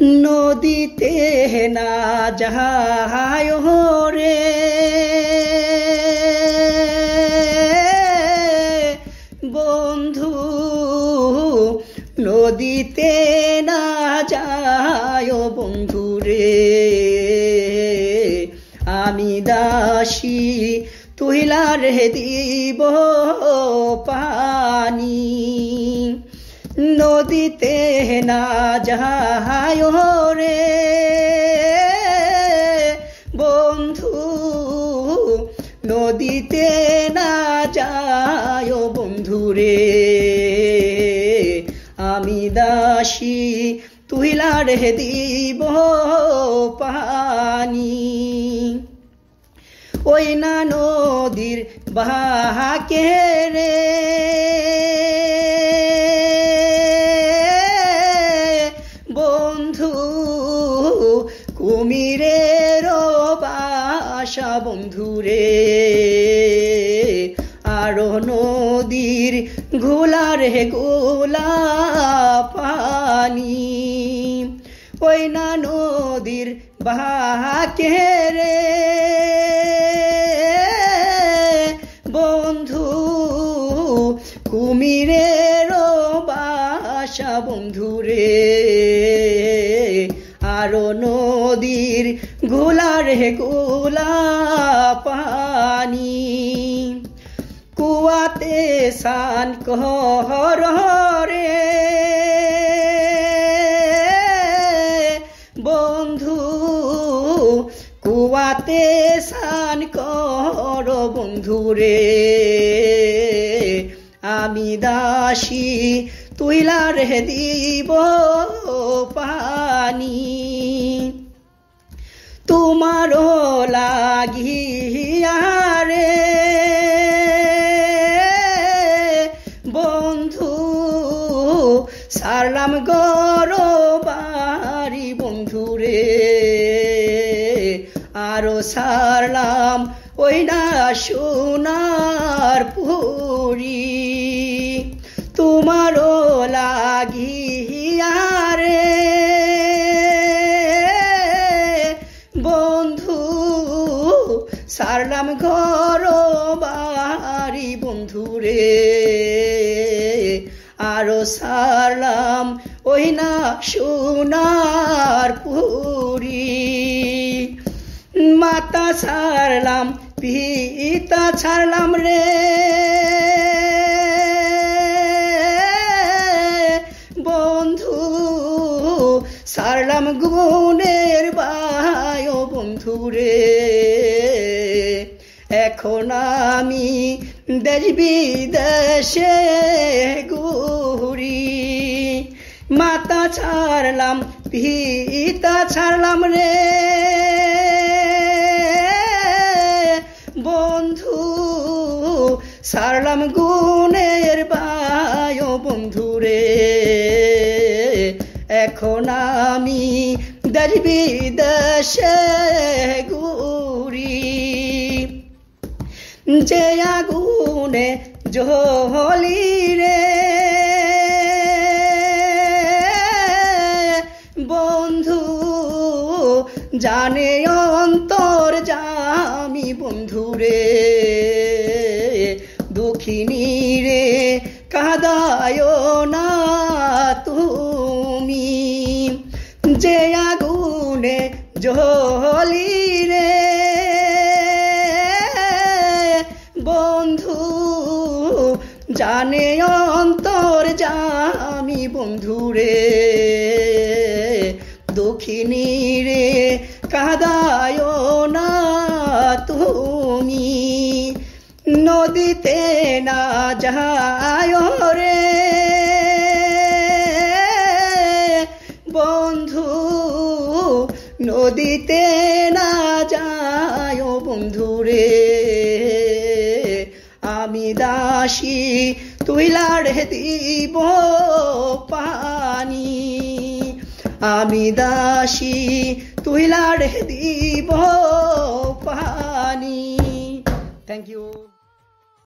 নদীতে না যায় রে বন্ধু, নদীতে না যায় বন্ধু রে। আমি দাসী তুহিলা রে দিব পানি, নদীতে না যায় রে বন্ধু, নদীতে না যায় বন্ধু রে। আমি দাসী তুহিলা রে দিব পানি। ওই না নদীর বাহাকে রে বন্ধু, কুমিরের বাসা বন্ধু রে। আরো নদীর ঘোলা রে গোলা পানি, ওই না নদীর বাহাকে রে বন্ধু, কুমিরের বাসা বন্ধু রে। আরো নদীর ঘোলা রে গোলা পানি, কুয়াতে সান কর রে বন্ধু, কুয়াতে সান কর বন্ধু রে। আমি দাসী তুইলা রে দিব পানি, তোমারও লাগিয়া রে বন্ধু, সারলাম গরো বাড়ি বন্ধু রে। আরো সারলাম ওই না সোনার পুরি, তোমারও লাগিয়া রে বন্ধু, সারলাম ঘর বাড়ি বন্ধু রে। আরো সারলাম ওই না সোনার পুরি, মাতা ছাড়লাম পিতা ছাড়লাম রে বন্ধু, ছাড়লাম গুণের বায় বন্ধু রে। এখন আমি দেশ বিদেশে ঘুরি, মাতা ছাড়লাম পিতা ছাড়লাম রে বন্ধু, ছাড়লাম গুণের বায় বন্ধু রে। এখন আমি দেশ বিদেশে ঘুরি, যে আগুনে জ্বলি রে বন্ধু, জানে অন্তর জামি বন্ধু রে। দুঃখিনী রে কাঁদায় না তুমি, যে আগুনে জ্বলি রে বন্ধু, জানে অন্তর জামি বন্ধু রে। দুঃখিনী রে কাঁদায় না তুমি, নদীতে না যায় রে বন্ধু, নদীতে না যায় বন্ধু রে। আমি দাসী তুইলা রে দিব পানি, আমি দাসী তুইলা রে দিব পানি। Thank you.